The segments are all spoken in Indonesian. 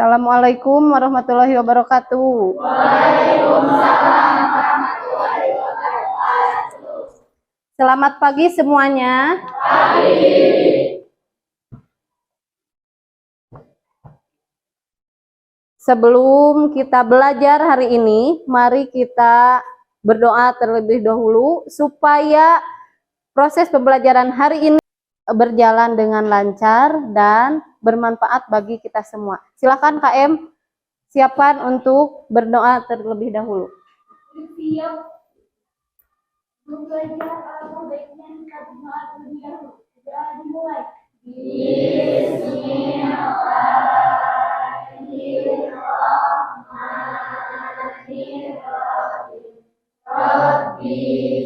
Assalamualaikum warahmatullahi wabarakatuh. Waalaikumsalam warahmatullahi wabarakatuh. Selamat pagi semuanya. Pagi. Sebelum kita belajar hari ini, mari kita berdoa terlebih dahulu supaya proses pembelajaran hari ini berjalan dengan lancar dan bermanfaat bagi kita semua. Silakan KM, siapkan untuk berdoa terlebih dahulu. Siap. Belajar apa baiknya kita berdoa terlebih dahulu. Sudah dimulai. Bismillahirrahmanirrahim. Rabbi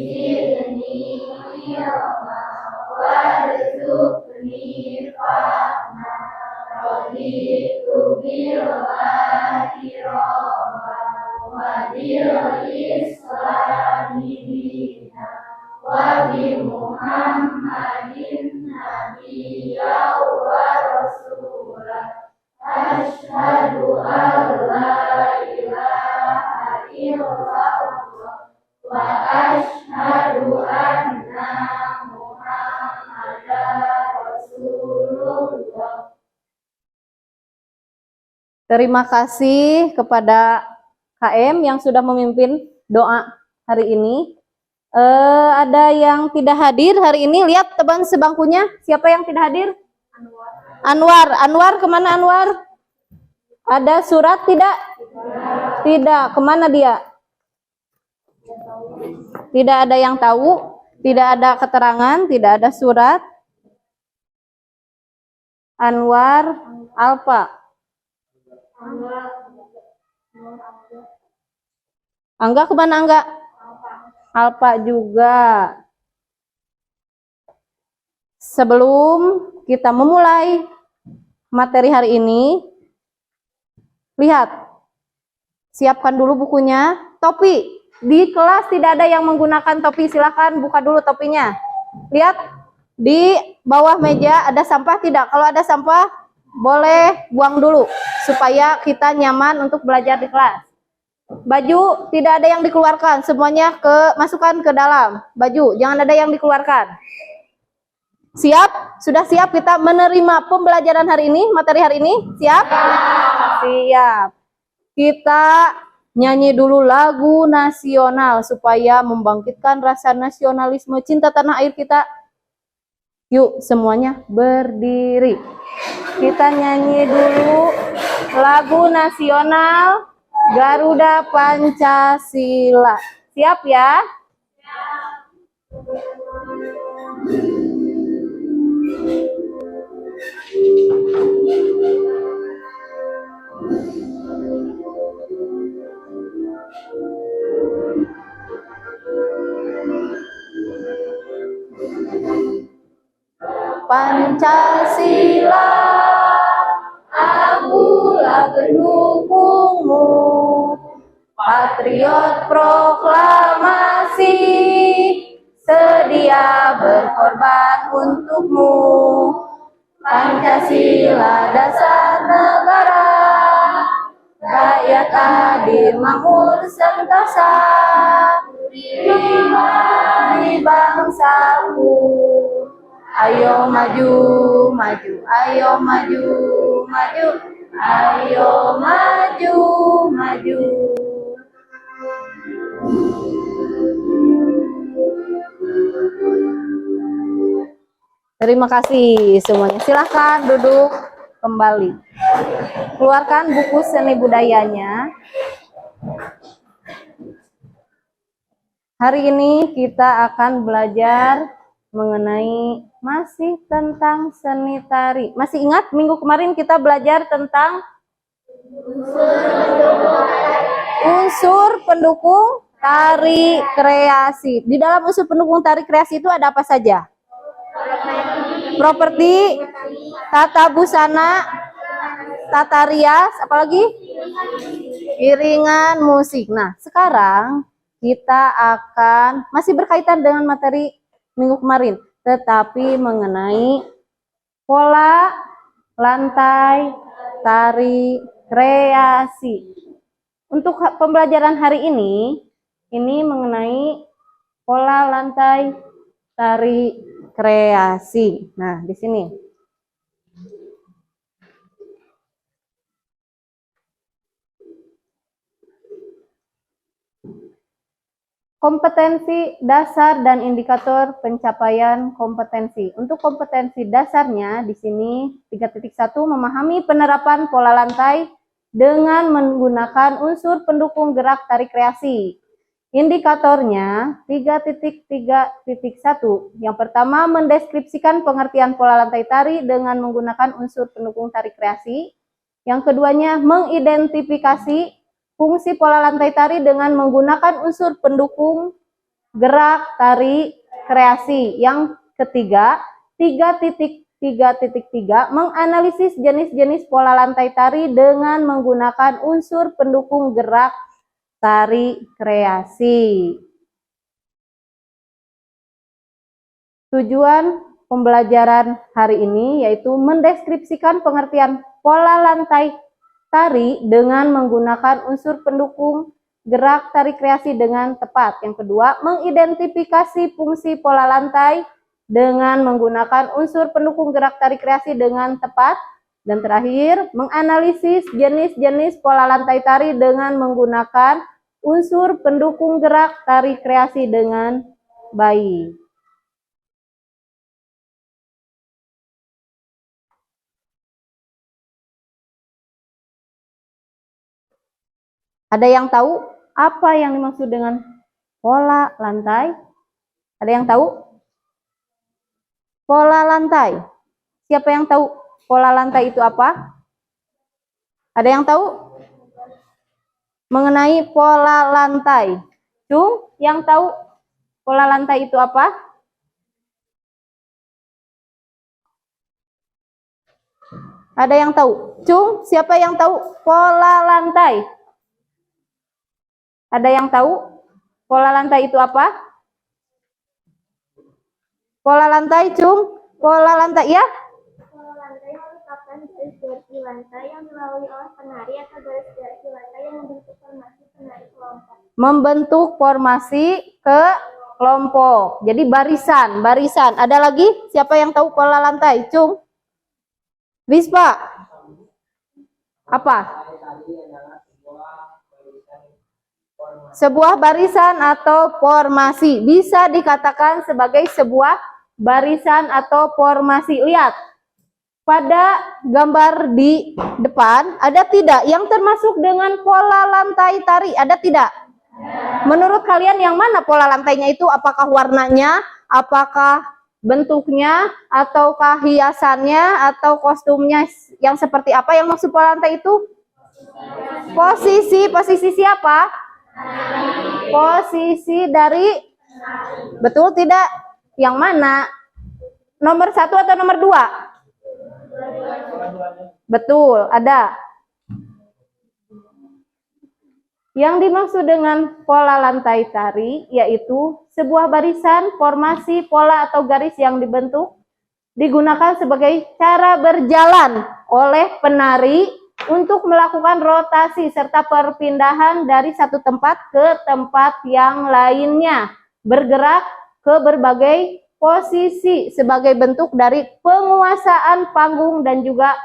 zidni ilma warzuqni fahma raditu billahi rabba wa bil islami dina wa bi Muhammadin nabiyya wa rasulah asyhadu an la ilaha illallah wa asyhadu anna Terima kasih kepada KM yang sudah memimpin doa hari ini. Ada yang tidak hadir hari ini? Lihat teman sebangkunya, siapa yang tidak hadir? Anwar kemana Anwar? Ada surat tidak? Tidak, kemana dia? Tidak ada yang tahu, tidak ada keterangan, tidak ada surat. Anwar, Alfa. Angga kemana Angga? Alfa juga. Sebelum kita memulai materi hari ini, lihat, siapkan dulu bukunya. Topi, di kelas tidak ada yang menggunakan topi, silakan buka dulu topinya. Lihat, di bawah meja ada sampah tidak? Kalau ada sampah, boleh buang dulu supaya kita nyaman untuk belajar di kelas. Baju tidak ada yang dikeluarkan, semuanya masukkan ke dalam baju, jangan ada yang dikeluarkan. Siap? Sudah siap kita menerima pembelajaran hari ini, materi hari ini? Siap? Siap. Kita nyanyi dulu lagu nasional supaya membangkitkan rasa nasionalisme cinta tanah air kita. Yuk semuanya berdiri. Kita nyanyi dulu lagu nasional Garuda Pancasila. Siap ya? Pancasila, akulah pendukungmu, patriot proklamasi, sedia berkorban untukmu. Pancasila dasar negara, rakyat adil makmur sentosa, imani bangsaku. Ayo maju, maju, ayo maju, maju, ayo maju, maju. Terima kasih semuanya. Silahkan duduk kembali. Keluarkan buku seni budayanya. Hari ini kita akan belajar mengenai masih tentang seni tari. Masih ingat minggu kemarin kita belajar tentang unsur pendukung tari kreasi. Di dalam unsur pendukung tari kreasi itu ada apa saja? Properti, tata busana, tata rias, apalagi? Iringan musik. Nah, sekarang kita akan masih berkaitan dengan materi minggu kemarin, tetapi mengenai pola, lantai, tari, kreasi. Untuk pembelajaran hari ini mengenai pola lantai tari kreasi. Nah, di sini. Kompetensi dasar dan indikator pencapaian kompetensi. Untuk kompetensi dasarnya di sini 3.1 memahami penerapan pola lantai dengan menggunakan unsur pendukung gerak tari kreasi. Indikatornya 3.3.1. Yang pertama mendeskripsikan pengertian pola lantai tari dengan menggunakan unsur pendukung tari kreasi. Yang keduanya mengidentifikasi fungsi pola lantai tari dengan menggunakan unsur pendukung gerak tari kreasi. Yang ketiga, 3.3.3 menganalisis jenis-jenis pola lantai tari dengan menggunakan unsur pendukung gerak tari kreasi. Tujuan pembelajaran hari ini yaitu mendeskripsikan pengertian pola lantai tari dengan menggunakan unsur pendukung gerak tari kreasi dengan tepat. Yang kedua, mengidentifikasi fungsi pola lantai dengan menggunakan unsur pendukung gerak tari kreasi dengan tepat. Dan terakhir, menganalisis jenis-jenis pola lantai tari dengan menggunakan unsur pendukung gerak tari kreasi dengan baik. Ada yang tahu apa yang dimaksud dengan pola lantai? Ada yang tahu? Pola lantai. Siapa yang tahu pola lantai itu apa? Ada yang tahu? Mengenai pola lantai. Cung, yang tahu pola lantai itu apa? Ada yang tahu? Cung, siapa yang tahu pola lantai? Ada yang tahu pola lantai itu apa? Pola lantai, Cung. Pola lantai, ya? Pola lantai merupakan garis-garis di lantai yang dilalui oleh penari atau garis-garis di lantai yang membentuk formasi penari kelompok. Membentuk formasi ke kelompok. Jadi barisan. Ada lagi? Siapa yang tahu pola lantai? Cung. Bispa. Apa? Sebuah barisan atau formasi. Bisa dikatakan sebagai sebuah barisan atau formasi. Lihat. Pada gambar di depan, ada tidak yang termasuk dengan pola lantai tari? Ada tidak? Menurut kalian yang mana pola lantainya itu? Apakah warnanya? Apakah bentuknya? Ataukah hiasannya? Atau kostumnya yang seperti apa yang maksud pola lantai itu? Posisi siapa? Posisi dari, betul tidak? Yang mana? Nomor 1 atau nomor 2? Betul, ada. Yang dimaksud dengan pola lantai tari yaitu sebuah barisan, formasi, pola atau garis yang dibentuk digunakan sebagai cara berjalan oleh penari untuk melakukan rotasi serta perpindahan dari satu tempat ke tempat yang lainnya, bergerak ke berbagai posisi sebagai bentuk dari penguasaan panggung dan juga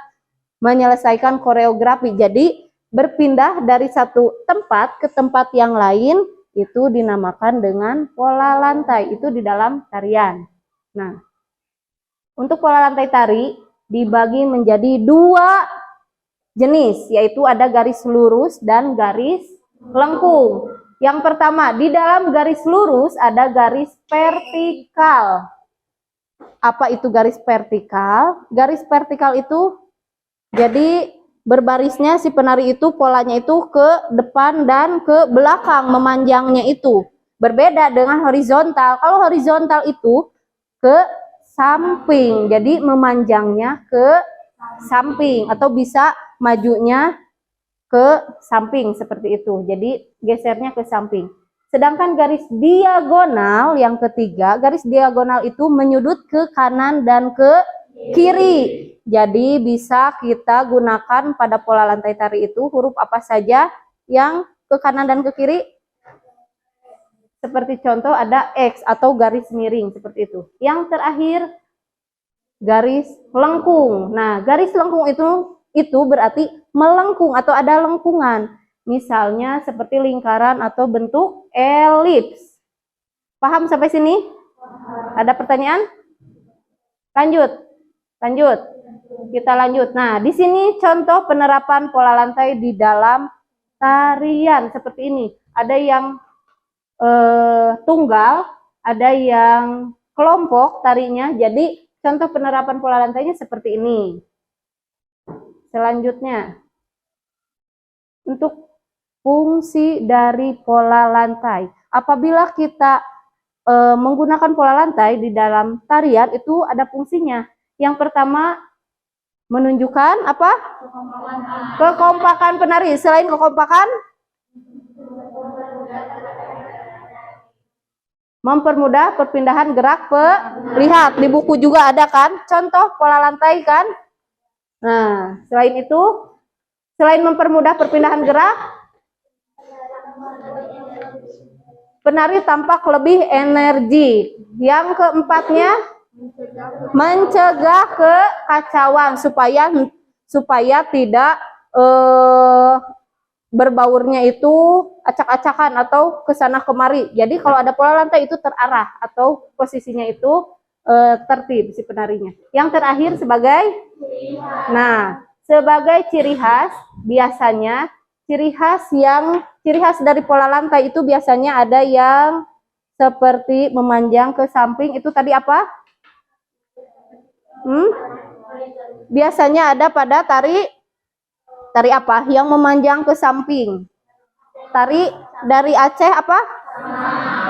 menyelesaikan koreografi. Jadi berpindah dari satu tempat ke tempat yang lain itu dinamakan dengan pola lantai, itu di dalam tarian. Nah, untuk pola lantai tari dibagi menjadi 2 jenis, yaitu ada garis lurus dan garis lengkung. Yang pertama, di dalam garis lurus ada garis vertikal. Apa itu garis vertikal? Garis vertikal itu jadi berbarisnya si penari itu polanya itu ke depan dan ke belakang, memanjangnya itu. Berbeda dengan horizontal. Kalau horizontal itu ke samping, jadi memanjangnya ke samping atau bisa majunya ke samping seperti itu. Jadi gesernya ke samping. Sedangkan garis diagonal yang ketiga, garis diagonal itu menyudut ke kanan dan ke kiri. Jadi bisa kita gunakan pada pola lantai tari itu huruf apa saja yang ke kanan dan ke kiri. Seperti contoh ada X atau garis miring seperti itu. Yang terakhir garis lengkung. Nah, garis lengkung itu berarti melengkung atau ada lengkungan. Misalnya seperti lingkaran atau bentuk elips. Paham sampai sini? Ada pertanyaan? Lanjut. Lanjut. Kita lanjut. Nah, di sini contoh penerapan pola lantai di dalam tarian seperti ini. Ada yang tunggal, ada yang kelompok tarinya. Jadi contoh penerapan pola lantainya seperti ini. Selanjutnya, untuk fungsi dari pola lantai. Apabila kita menggunakan pola lantai di dalam tarian itu ada fungsinya. Yang pertama menunjukkan apa? Kekompakan penari. Selain kekompakan, mempermudah perpindahan gerak lihat di buku juga ada kan contoh pola lantai kan. Nah, selain itu, selain mempermudah perpindahan gerak, penari tampak lebih energi. Yang keempatnya, mencegah kekacauan supaya tidak berbaurnya itu acak-acakan atau kesana kemari. Jadi kalau ada pola lantai itu terarah atau posisinya itu tertib si penarinya. Yang terakhir sebagai ciri khas, biasanya ciri khas dari pola lantai itu biasanya ada yang seperti memanjang ke samping. Itu tadi apa? Biasanya ada pada tari apa? Yang memanjang ke samping. Tari dari Aceh apa?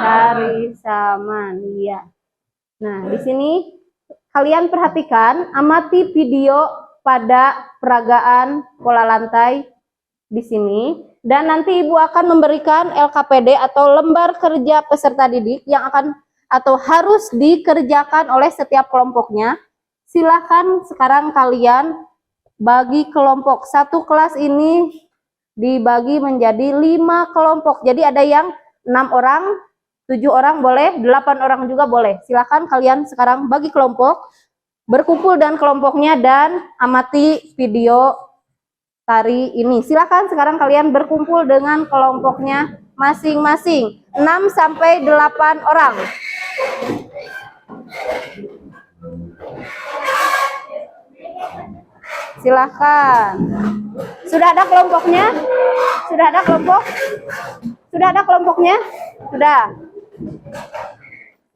Tari Saman, iya. Nah, di sini kalian perhatikan, amati video pada peragaan pola lantai di sini, dan nanti Ibu akan memberikan LKPD atau lembar kerja peserta didik yang akan atau harus dikerjakan oleh setiap kelompoknya. Silakan sekarang kalian bagi kelompok. Satu kelas ini dibagi menjadi 5 kelompok. Jadi ada yang 6 orang, 7 orang boleh, 8 orang juga boleh. Silakan kalian sekarang bagi kelompok, berkumpul dan kelompoknya dan amati video tari ini. Silakan sekarang kalian berkumpul dengan kelompoknya masing-masing. 6 sampai 8 orang. Silahkan. Sudah ada kelompoknya? Sudah ada kelompok? Sudah ada kelompoknya? Sudah.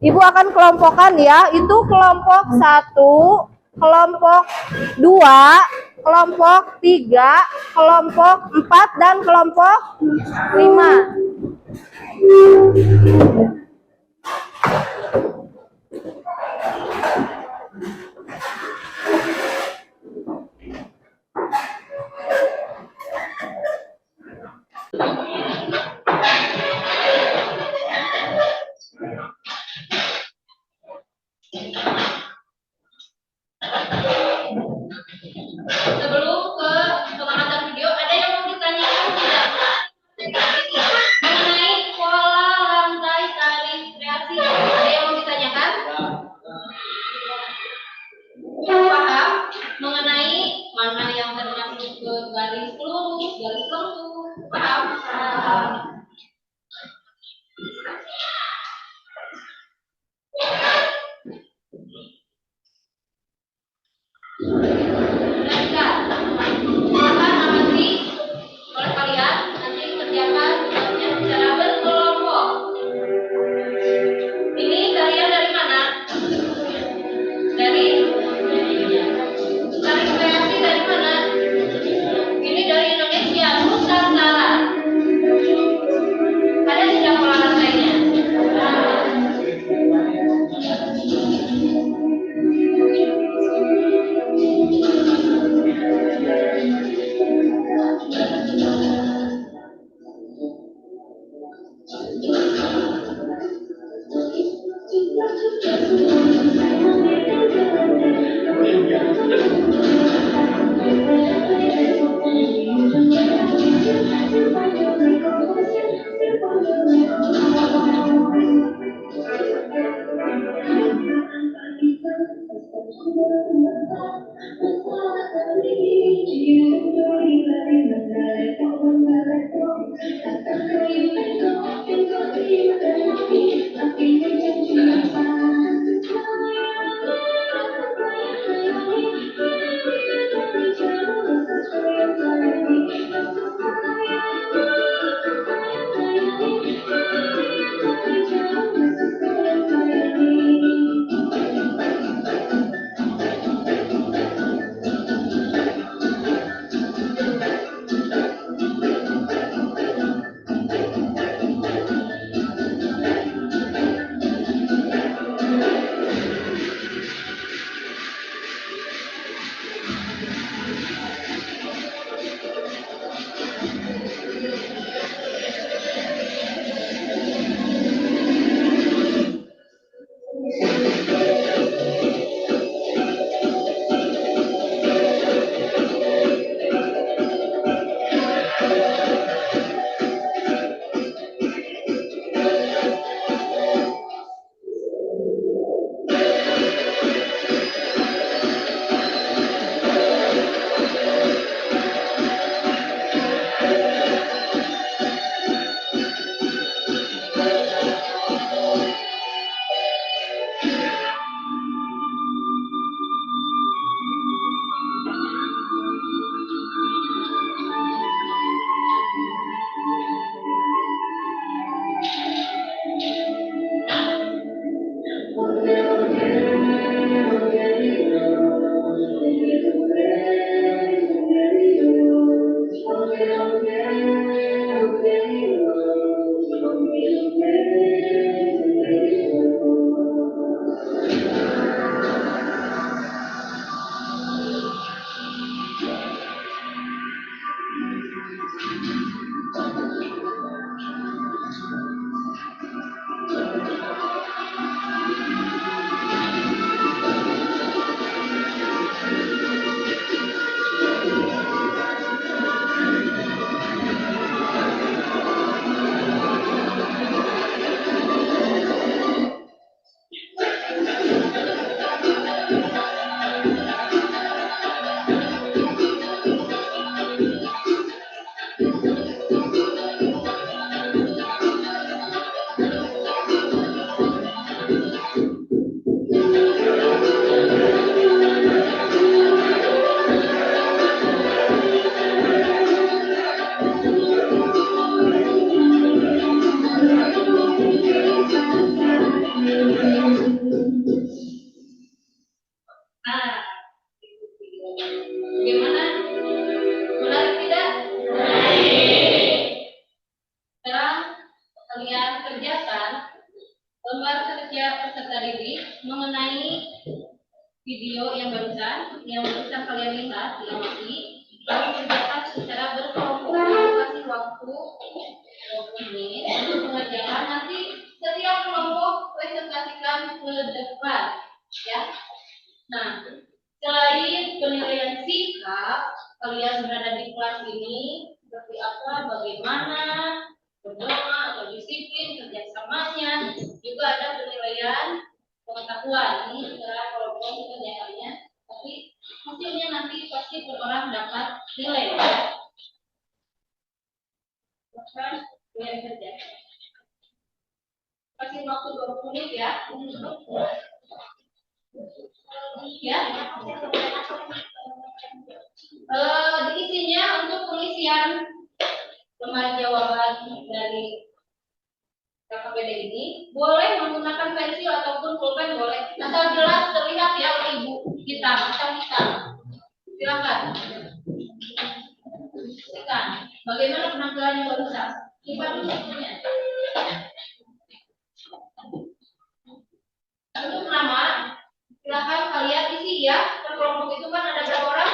Ibu akan kelompokkan ya. Itu kelompok 1, kelompok 2, kelompok 3, kelompok 4, dan kelompok 5. Sebelum ke pengamatan video, ada yang mau ditanyakan tidak? Mengenai pola lantai tari kreasi, ada yang mau ditanyakan? Paham mengenai mana yang termasuk ke garis lurus, garis lengkung? Paham? Silakan amati oleh kalian, nanti kerjakan tugasnya secara berkelompok. Ini tarian dari mana? Dari tari kreasi dari mana? Ini dari Indonesia, Nusantara. Ada tidak pola lantainya? Bagaimana? Menarik tidak? Sekarang kalian kerjakan lembar kerja peserta didik mengenai video yang barusan kalian lihat diamati, lalu kerjakan secara berkelompok. Kasih waktu 20 menit untuk mengerjakan. Nanti setiap kelompok presentasikan ke depan, ya. Nah, selain penilaian sikap, kalian berada di kelas ini seperti apa, bagaimana, berdoa atau disiplin, kerjasamanya, juga ada penilaian pengetahuan. Ini secara kelompok kerjaannya, tapi hasilnya nanti pasti per orang dapat nilai. Maka kalian kerja. Kasih waktu 20 menit ya. Ya. Diisinya untuk pengisian lembar jawaban dari KKPD ini boleh menggunakan pensil ataupun pulpen, boleh, asal jelas terlihat ya oleh ibu kita, hitam. Silakan. Bagaimana penampilannya barusan? Coba dulu semuanya. Untuk nama, silakan kalian isi ya. Per kelompok itu kan ada berapa orang?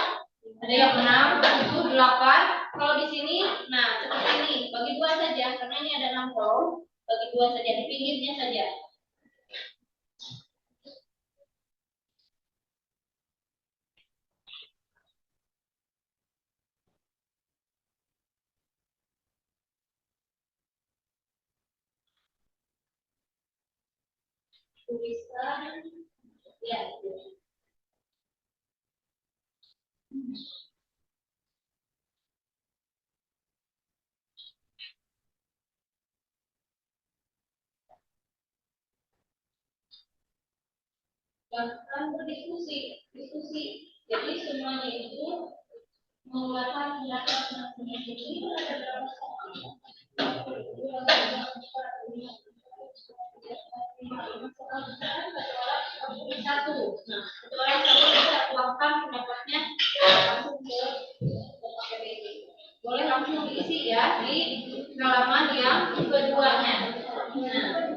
Ada yang 6, 7, 8. Kalau di sini, nah seperti ini, bagi 2 saja karena ini ada 6 kolom. Bagi 2 saja, di pinggirnya saja. Tulisan, ya. kan berdiskusi, diskusi. Jadi semuanya itu mengeluarkan pendapat masing-masing. Itu ada berapa soal? Satu. Nah, kecuali satu kita tuangkan pendapatnya langsung ke KPD. Boleh langsung diisi ya di halaman yang keduanya. Nah,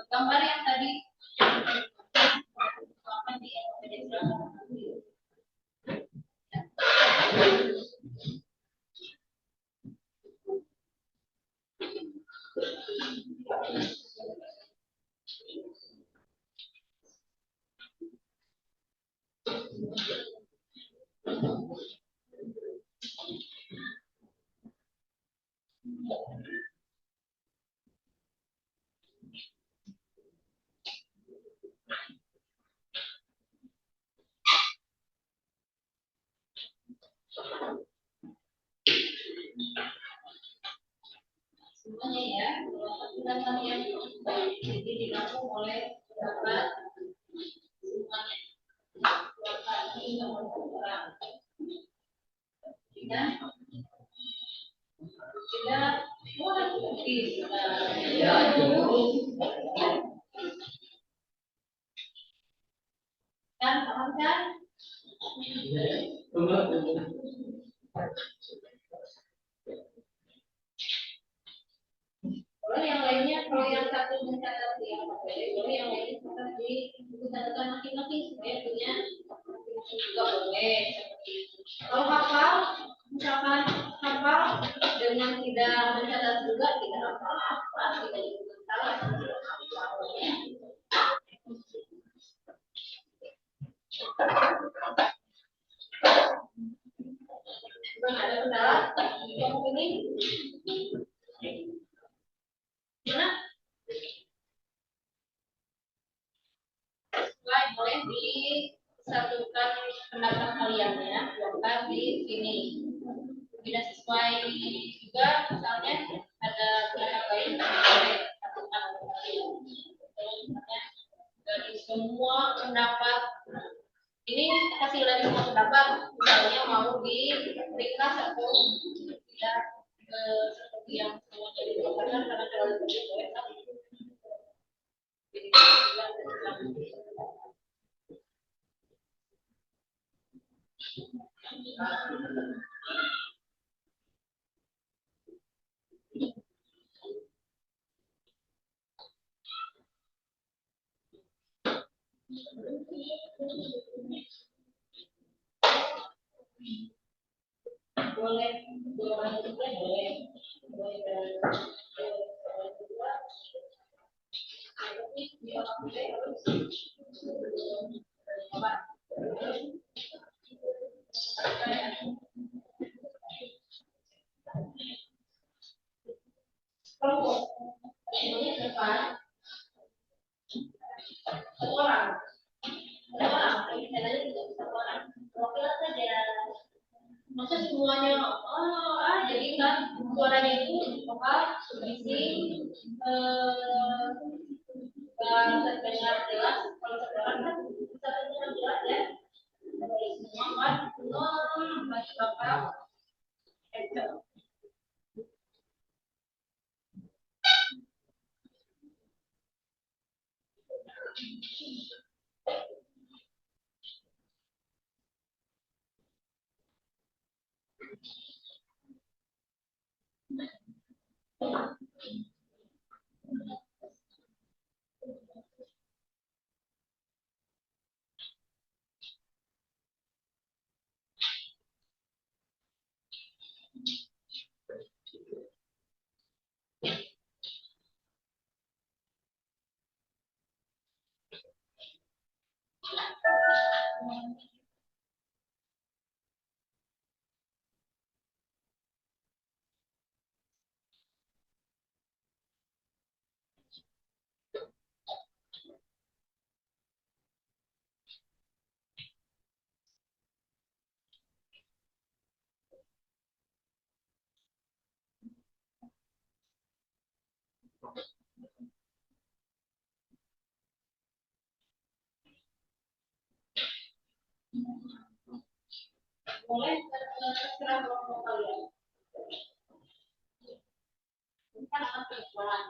gambar yang tadi semuanya ya, pendapat yang jadi didapur oleh pendapat semuanya. Ini nomor orang. Tidak, tidak, bisa. Kan, paham kan? Kalau yang lainnya, kalau yang satu mencatat di kalau yang lainnya catat di buku catatan masing-masing supaya punya juga boleh seperti itu. Kalau hafal misalkan hafal dengan tidak mencatat juga tidak apa-apa, tidak juga salah. Ada kendala yang ini mana? Lain boleh disatukan pendapat kalian ya, bukan di sini. Tidak sesuai juga, misalnya ada pendapat lain boleh satukan dari semua pendapat ini hasil dari semua pendapat, misalnya mau di ringkas atau tidak seperti yang semuanya dikatakan karena terlalu banyak boleh satu. Boleh, boleh juga boleh, boleh kalau ini depan satu orang, misalnya juga satu orang, wakil saja. Masa semuanya jadi kan suaranya itu vokal bising dan terdengar jelas. Kalau satu orang kan bisa terdengar jelas ya. Semua kan masih vokal echo. Boleh terserah kelompok kalian. Bukan akan perempuan.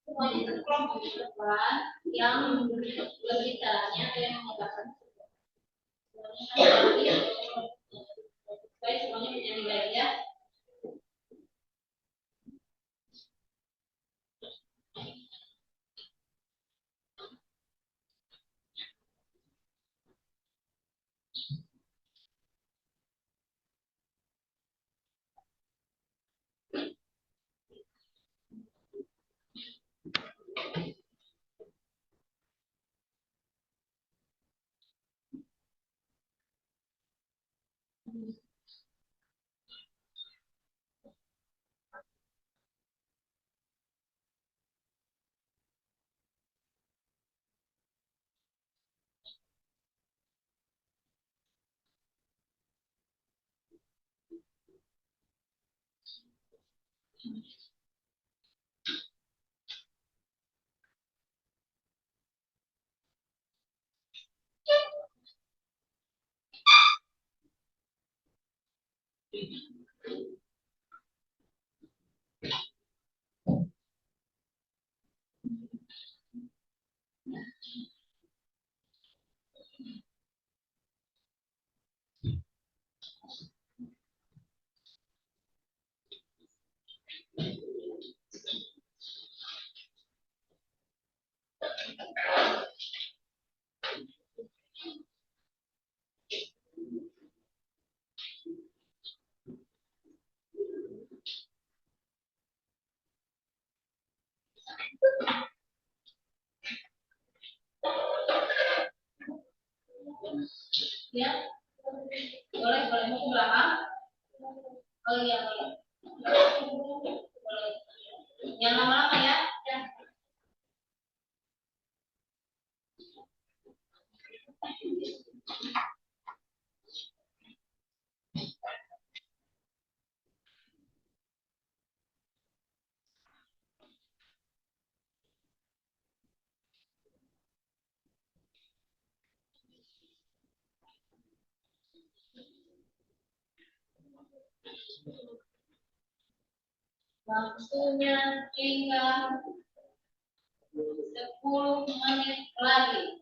Semuanya itu kelompok perempuan yang berbicaranya ada yang mengatakan semuanya supaya semuanya punya nilai ya. Ya, boleh boleh mau ke belakang. Oh iya boleh. Boleh. Jangan lama-lama ya. Ya. Waktunya tinggal 10 menit lagi.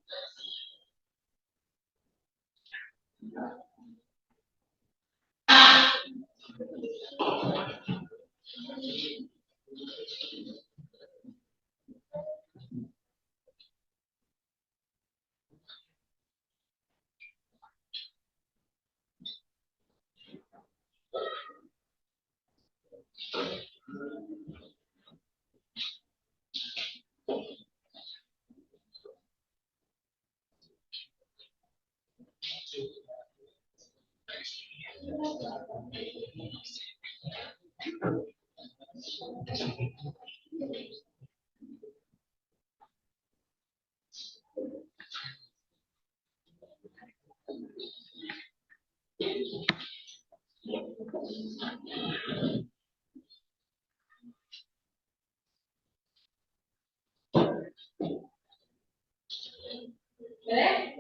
Beres?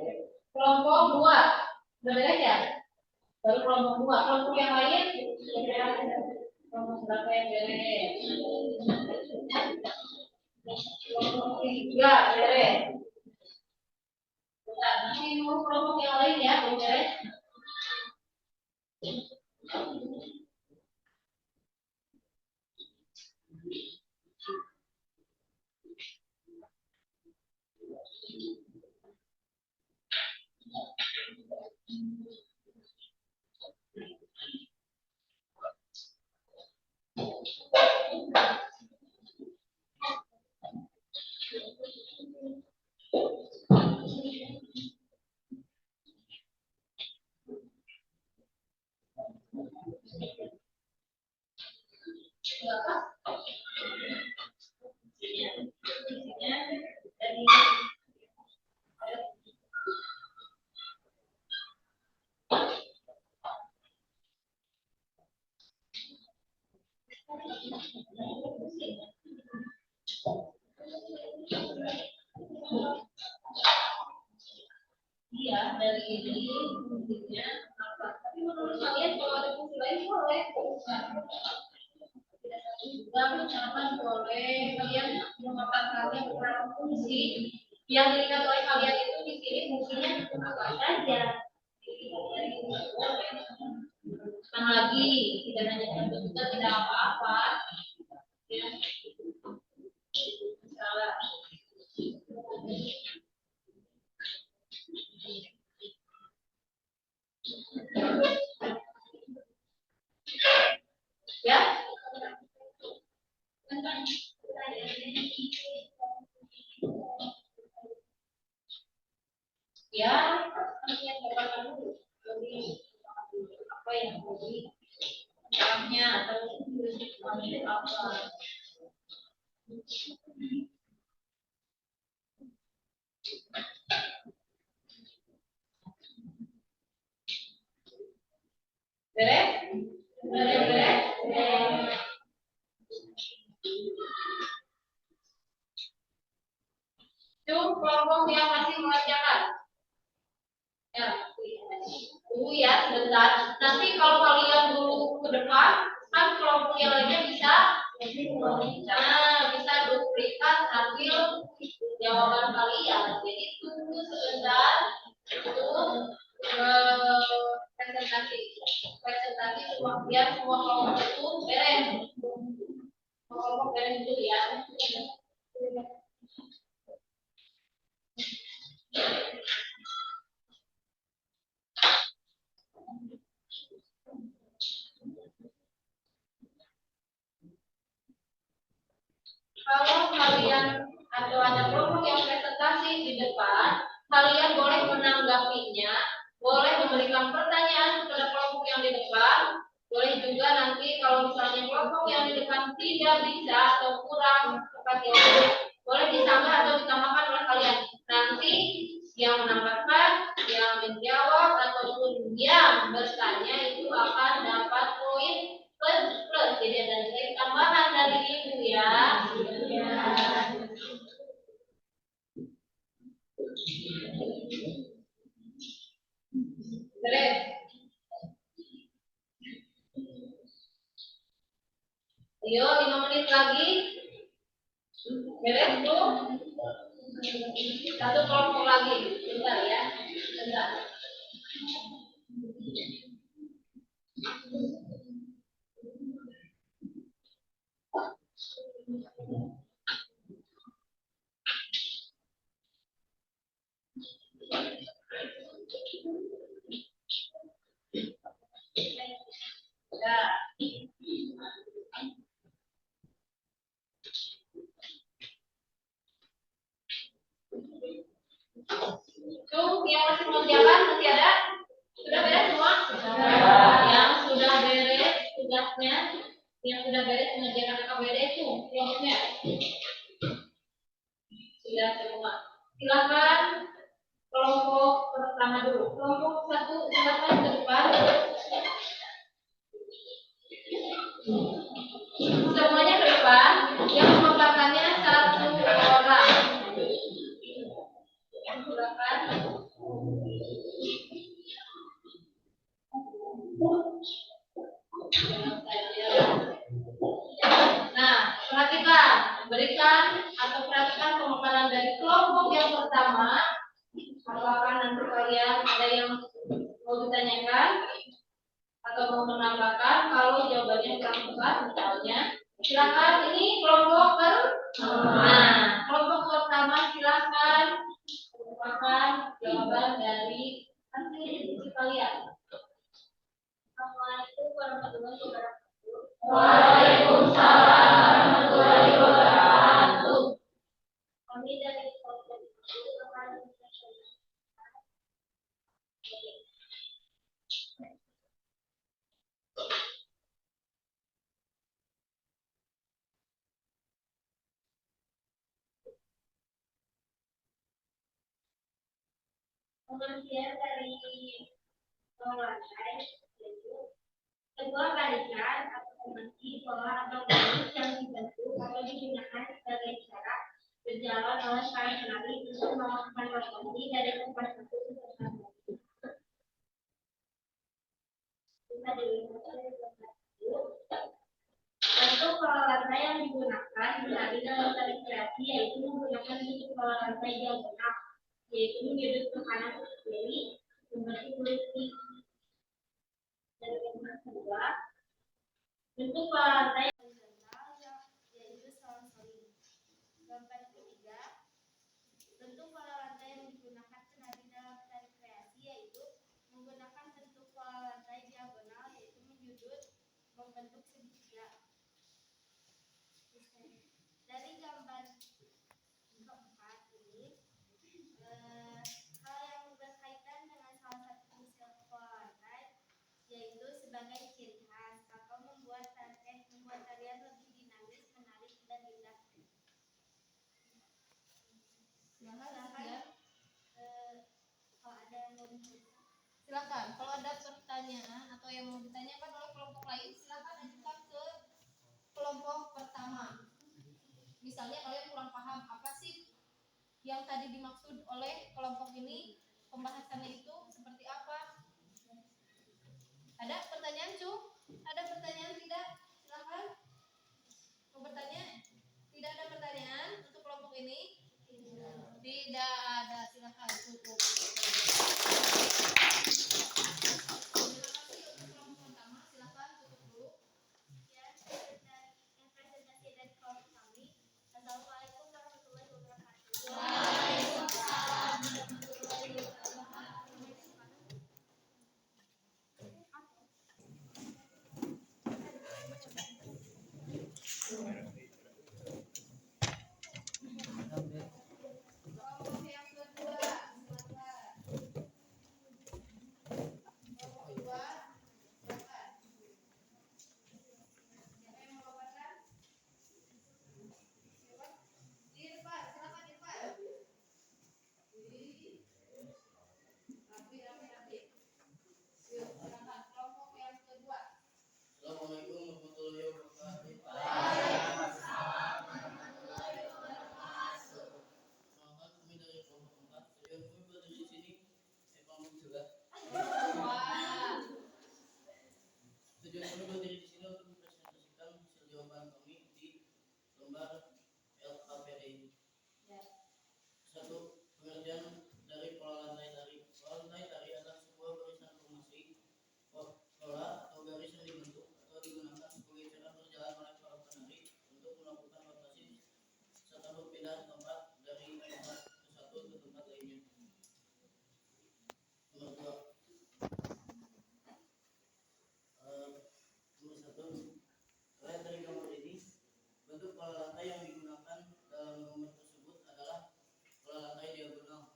Kelompok 2. Udah beres ya? Baru kelompok 2. Kelompok yang lain? Kelompok berapa yang beres? Kelompok 3 beres. Bentar, nanti nunggu kelompok yang lain ya, belum beres. Iya, dari ini fungsinya apa? Tapi menurut kalian kalau ada fungsi lain boleh. Juga misalkan boleh kalian memaparkannya beberapa fungsi yang dilihat oleh kalian itu di sini fungsinya apa saja. Sekali lagi, tidak hanya satu juga tidak apa-apa. Ya. Salah. Ya. Ya, yang pertama dulu. Jadi apa yang jadi caranya atau apa? Beres? Beres? Itu kelompok yang masih mengerjakan. Ya, tunggu ya sebentar. Nanti kalau kalian dulu ke depan, kan kelompok yang lainnya bisa bisa duplikat hasil jawaban kalian. Jadi tunggu sebentar untuk presentasi. Presentasi biar semua kelompok itu beres. Kelompok beres dulu ya. kalau kalian atau ada kelompok yang presentasi di depan, kalian boleh menanggapinya, boleh memberikan pertanyaan kepada kelompok yang di depan, boleh juga nanti kalau misalnya kelompok yang di depan tidak bisa atau kurang kepastian, boleh ditambah atau ditambahkan oleh kalian. Nanti yang menambahkan, yang menjawab ataupun yang bertanya itu akan dapat poin plus. Jadi ada nilai tambahan dari ibu ya. Beres. Ayo 5 menit lagi. Beres tuh. Satu kelompok lagi. Bentar ya. Bentar. Ya. Tuh, yang masih mau jalan masih ada? Sudah beres semua? Yang sudah beres tugasnya, yang sudah beres mengerjakan KKBD itu kelompoknya. Sudah semua. Silakan kelompok pertama dulu. Kelompok 1 silakan ke depan. Semuanya ke depan. Yang memaparkannya 1 orang. Silakan. Nah, perhatikan, berikan atau perhatikan pemaparan dari kelompok yang pertama. Apakah nanti kalian ada yang mau ditanyakan atau mau menambahkan? Kalau jawabannya kurang tepat, misalnya, silakan. Ini kelompok nah, kelompok pertama silakan merupakan jawaban dari hasil diskusi kalian. Assalamualaikum warahmatullahi wabarakatuh. Waalaikumsalam warahmatullahi wabarakatuh. Kami dari kelompok 1 akan pengertian dari lantai, yaitu sebuah barisan atau formasi pola atau garis yang dibentuk atau digunakan sebagai cara berjalan oleh para penari untuk melakukan rotasi dari tempat satu ke tempat lain. Bisa dilihat bentuk pola lantai yang digunakan menari dalam tari kreasi yaitu menggunakan bentuk pola lantai diagonal, yaitu menyudut ke kanan ke kiri seperti politik. Dan yang kedua, bentuk pola lantai yaitu saling-saling. Gambar ketiga, bentuk pola lantai yang digunakan penari dalam tari kreasi yaitu menggunakan bentuk pola lantai diagonal yaitu menyudut membentuk segitiga. Dari gambar keempat ini, hal yang berkaitan dengan salah satu fungsi pola lantai yaitu sebagai ciri khas atau membuat tarian lebih dinamis, menarik dan indah. Kalau ada yang mau Silakan. Kalau ada pertanyaan atau yang mau ditanyakan oleh kelompok lain, silakan ajukan ke kelompok pertama. Misalnya kalian kurang paham apa sih yang tadi dimaksud oleh kelompok ini, pembahasannya itu seperti apa? Ada pertanyaan, Cu? Ada pertanyaan tidak? Silakan. Mau bertanya? Tidak ada pertanyaan untuk kelompok ini? Tidak ada. Silakan cukup. gambar LKPD. Ya. 1. Pengertian dari pola lantai tari. Pola lantai tari adalah sebuah barisan formasi, pola atau garis yang dibentuk atau digunakan sebagai cara berjalan oleh para penari untuk melakukan rotasi serta berpindah tempat dari tempat ke satu ke tempat lainnya. Nomor 2. Nomor 1. Terlihat dari gambar ini, bentuk pola lantai yang digunakan dalam gambar tersebut adalah pola lantai diagonal,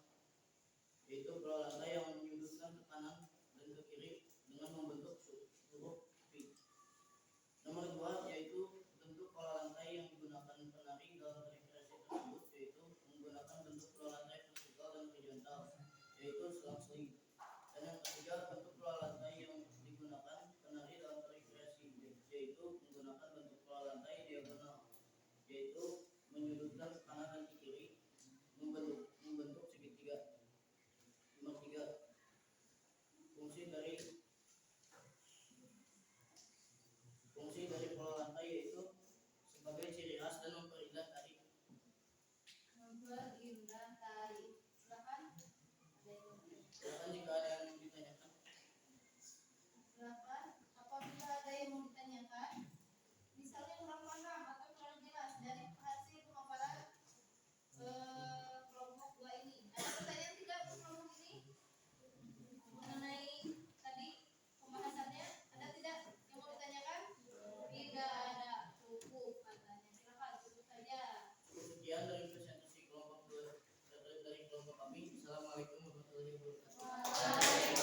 yaitu pola lantai yang menyudutkan ke kanan dan ke kiri dengan membentuk huruf V. Nomor 2 yaitu bentuk pola lantai yang digunakan penari dalam tari kreasi tersebut, yaitu menggunakan bentuk pola lantai vertikal dan horizontal, yaitu selang-seling. Dan yang ketiga, bentuk pola lantai yang digunakan penari dalam tari kreasi, yaitu menggunakan bentuk pola lantai diagonal, yaitu menyudutkan ke kanan dan ke kiri membentuk segitiga. Nomor 3. Fungsi dari pola lantai yaitu sebagai ciri khas dan memperindah tari. Silakan. Silakan jika ada yang mau ditanyakan. Silakan. Apabila ada yang mau ditanyakan, misalnya kurang paham atau kurang jelas dari hasil pemaparan kelompok 2 ini, ada pertanyaan tidak untuk kelompok ini mengenai tadi pembahasannya? Ada tidak yang mau ditanyakan? Tidak ada. Cukup katanya. Silakan cukup saja. Sekian dari presentasi kelompok 2 dari kelompok kami. Assalamualaikum warahmatullahi wabarakatuh.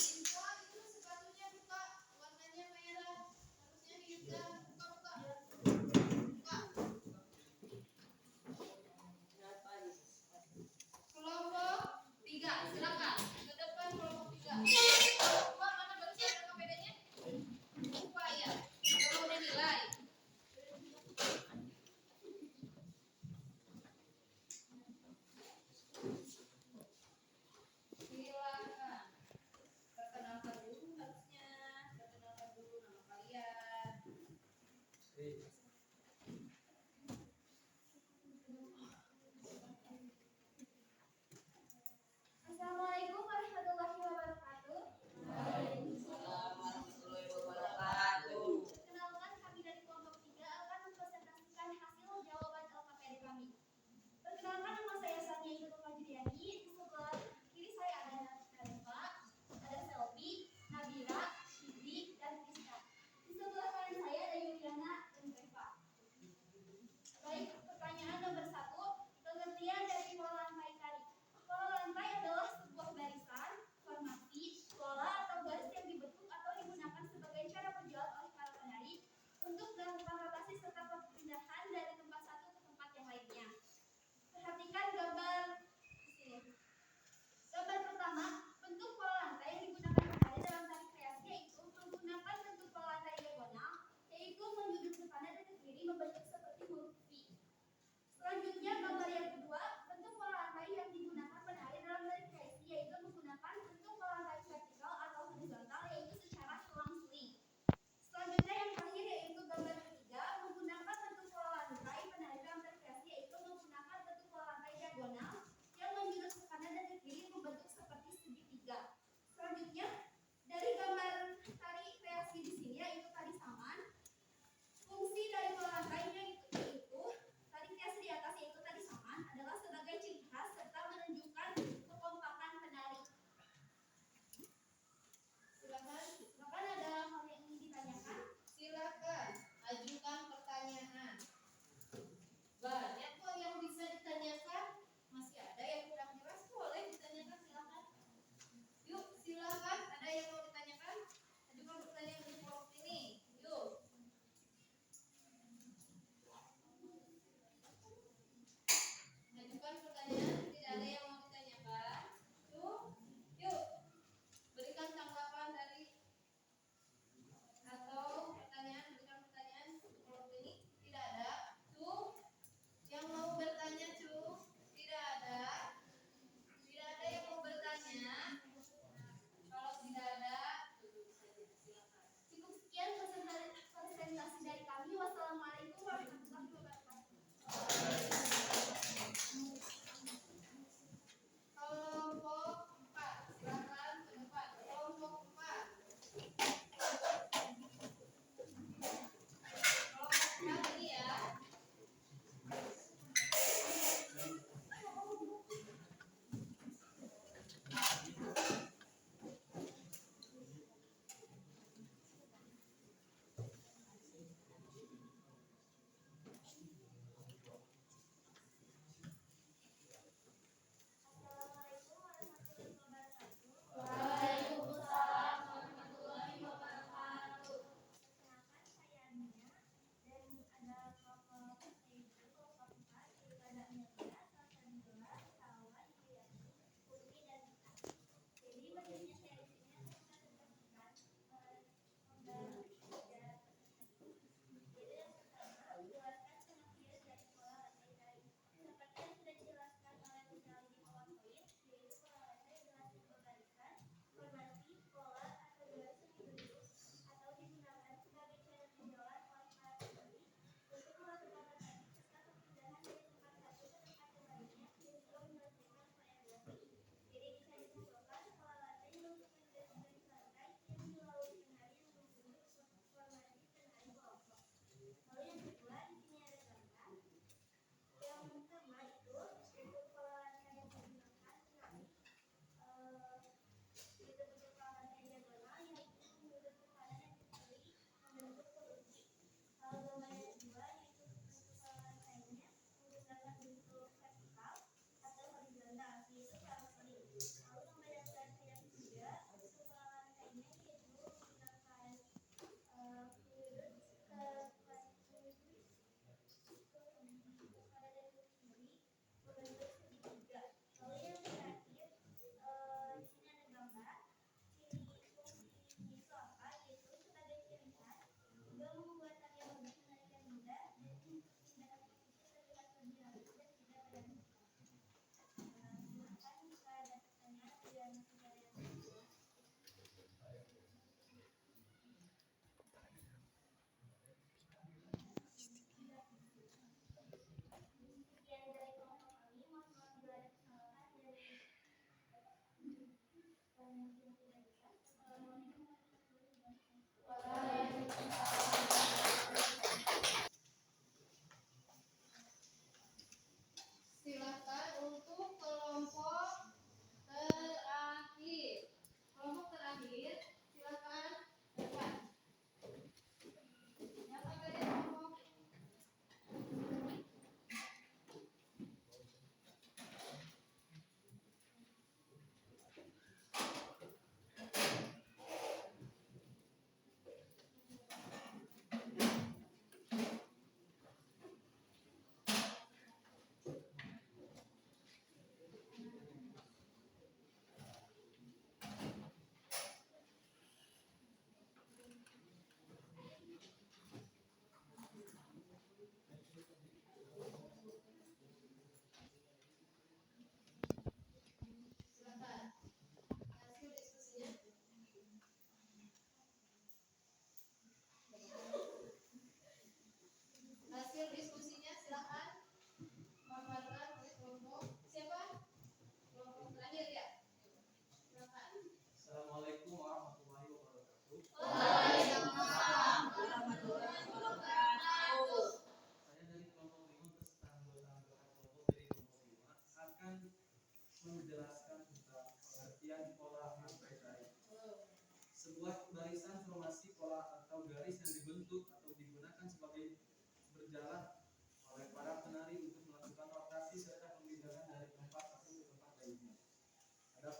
Info itu sepatunya buka, warnanya merah, harusnya hitam. Buka. Kelompok 3, silakan ke depan kelompok 3. Pak, mana barisan LKPD-nya? Lupa ya. Kalau udah nilai. Silakan. Perkenalkan dulu harusnya. Perkenalkan dulu nama kalian. Assalamualaikum warahmatullahi wabarakatuh. Waalaikumsalam warahmatullahi wabarakatuh. Perkenalkan, kami dari kelompok 3 akan mempresentasikan hasil jawaban LKPD kami. Perkenalkan, nama saya Sania Ibu Majriani. Di sebelah kiri saya ada Narifa, ada Selvi, Nabila, Fitri, dan Rizka. Di sebelah kanan saya ada Yuliana dan Reva.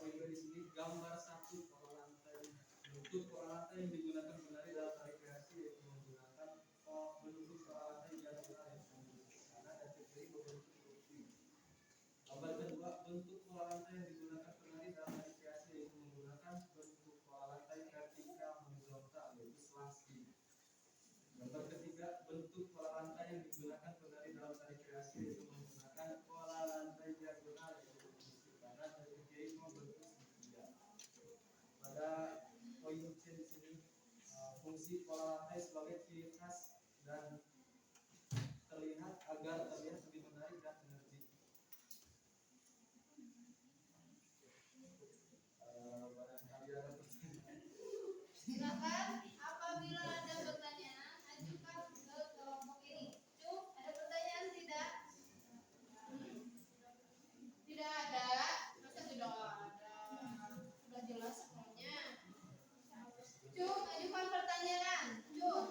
poin B di sini gambar satu pola lantai. Bentuk pola lantai yang digunakan menari dalam tari kreasi yaitu menggunakan bentuk pola lantai diagonal yang menunjuk ke kanan dan ke kiri membentuk kursi. Gambar kedua, bentuk pola lantai yang digunakan penari dalam tari kreasi yaitu menggunakan bentuk pola lantai vertikal horizontal yaitu selasti. Gambar ketiga, bentuk pola lantai yang digunakan penari dalam tari kreasi yaitu menggunakan pola lantai diagonal yaitu ke kanan dan ke kiri membentuk segitiga. Pada poin C di sini, fungsi pola lantai sebagai ciri khas dan terlihat agar terlihat lebih menarik dan energik. Barangkali ada pertanyaan. Silakan, apabila ada pertanyaan, ajukan ke kelompok ini. Cuk, ada pertanyaan tidak? Tidak ada. Masa tidak ada? Sudah jelas semuanya. Cuk, ajukan pertanyaan. Cuk,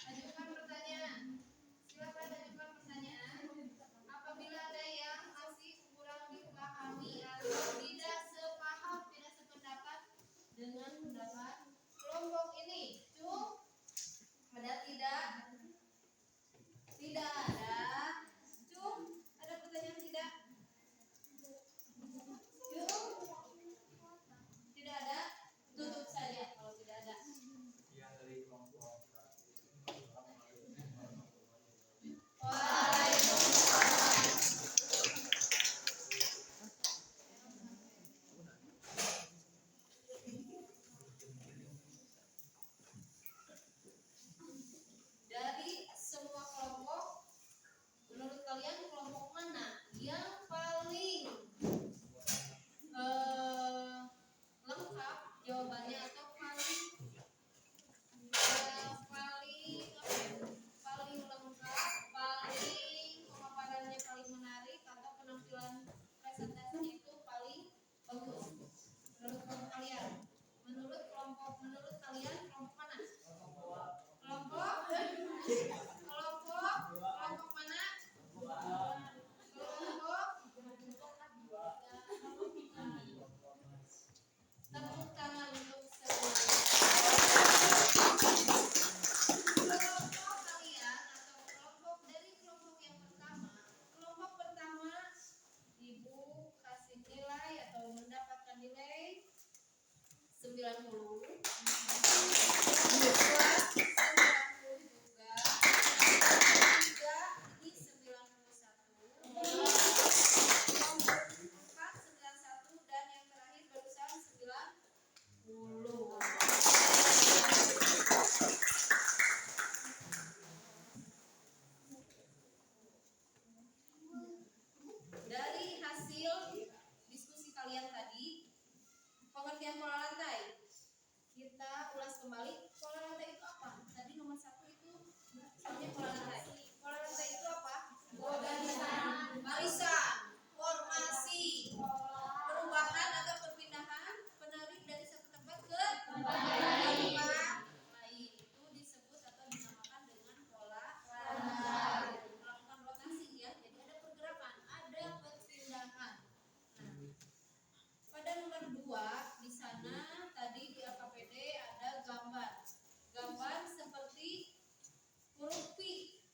ajukan pertanyaan. Silakan ajukan pertanyaan. Apabila ada yang masih kurang dipahami atau tidak sepaham, tidak sependapat dengan pendapat kelompok ini, Cuk, ada tidak? Tidak ada. Cuk, ada pertanyaan tidak? Cuk, tidak ada. Tutup saja kalau tidak ada. Yang dari kelompok Dari semua kelompok, menurut kalian kelompok mana yang paling lengkap jawabannya atau paling paling lengkap, paling pemaparannya paling menarik atau penampilan presentasinya itu paling bagus menurut kelompok kalian? Menurut kalian kelompok mana? Kelompok mana? Tepuk tangan untuk semuanya. Kelompok kalian atau kelompok dari kelompok yang pertama. Kelompok pertama, Ibu kasih nilai atau mendapatkan nilai 90. Kedua 90 juga. Ketiga ini 91. Kelompok 4 91 dan yang terakhir barusan 90. Dari hasil diskusi kalian tadi, pengertian pola lantai, kita ulas kembali. Pola lantai itu apa? Tadi nomor 1 itu soalnya pola lantai. Pola lantai itu apa? Barisan, formasi, perubahan atau perpindahan penari dari satu tempat ke tempat lain. Itu disebut atau dinamakan dengan pola lantai. Melakukan rotasi ya, jadi ada pergerakan, ada perpindahan. Nah, pada nomor 2 di sana tadi di AKPD ada gambar seperti huruf P,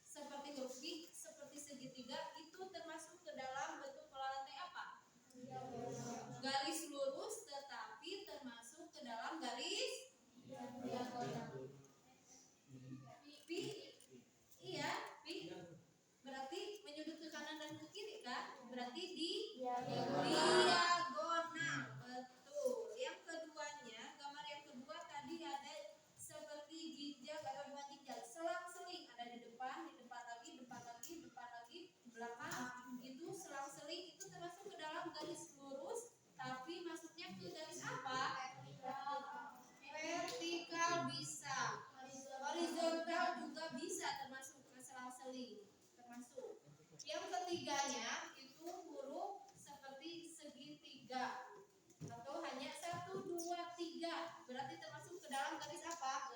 seperti segitiga, itu termasuk ke dalam bentuk pola lantai apa? Garis lurus, tetapi termasuk ke dalam garis diagonal. P, iya, P berarti menyudut ke kanan dan ke kiri kan? Berarti di diagonal. Betul. Yang keduanya, gambar yang kedua tadi ada seperti jinjak atau bukan jinjak, selang-seling, ada di depan lagi, belakang. Itu selang-seling itu termasuk ke dalam garis lurus, tapi masuknya ke garis apa? Vertikal bisa. Horizontal juga bisa termasuk ke selang-seling. Termasuk. Yang ketiganya itu huruf seperti segitiga atau hanya 1, 2, 3, berarti termasuk ke dalam garis apa?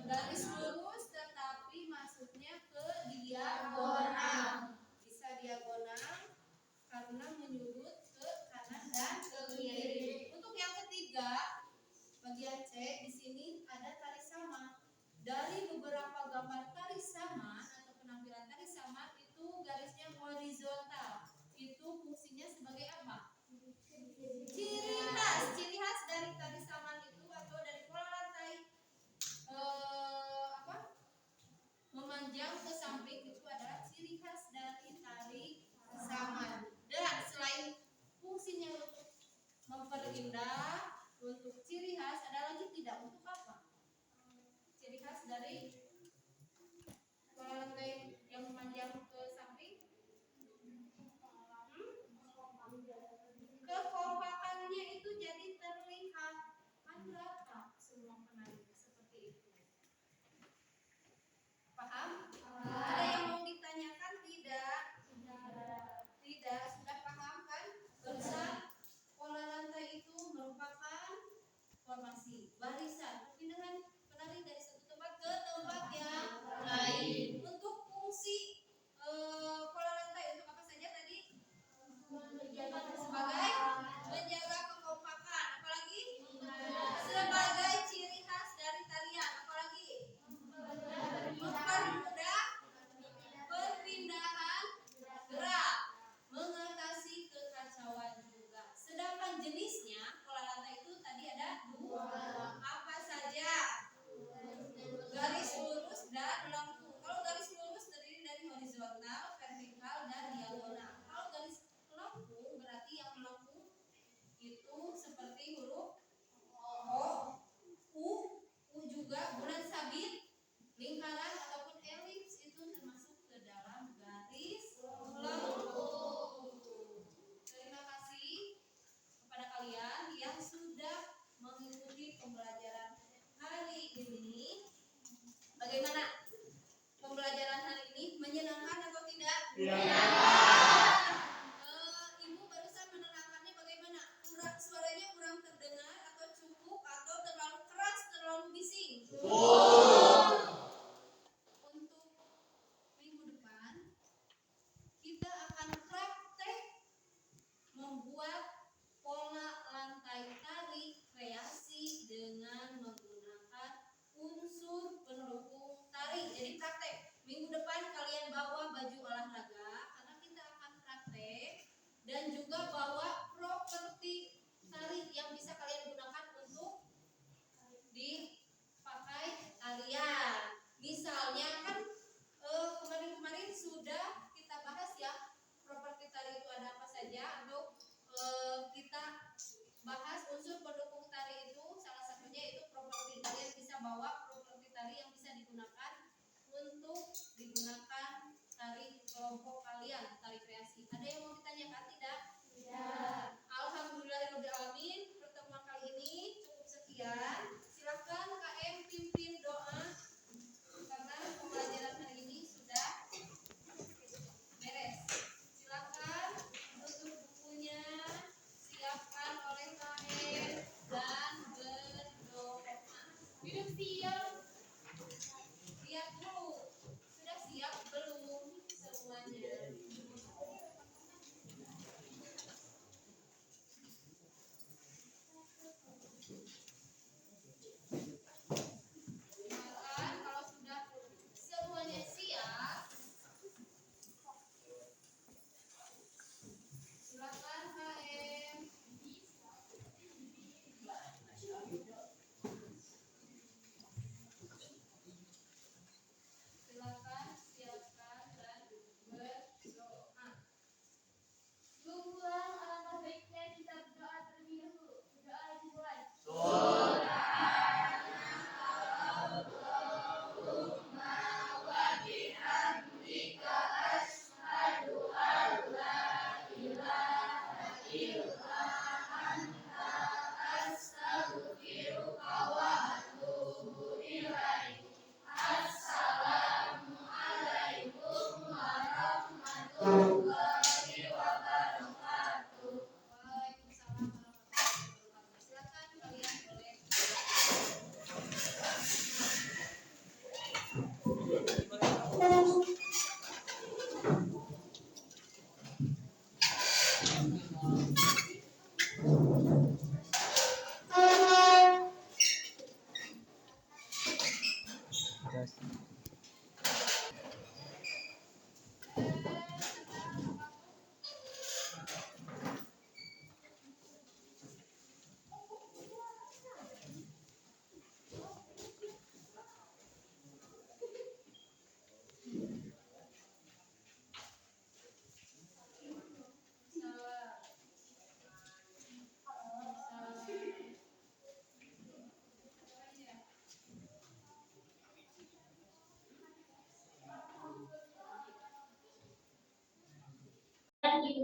Garis lurus, tetapi masuknya ke diagonal. Bisa diagonal karena menyudut ke kanan dan ke kiri. indah, untuk ciri khas, ada lagi tidak? Untuk apa? Ciri khas dari pola lantai yang memanjang ke samping? Kekompakannya itu jadi terlihat. Kan berapa semua penari seperti itu? Paham? Ada yang mau ditanyakan? Tidak. Tidak. Sudah paham kan? Besar pola lantai itu merupakan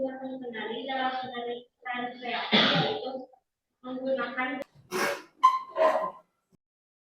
digunakan penari dalam penarian kreatif yaitu menggunakan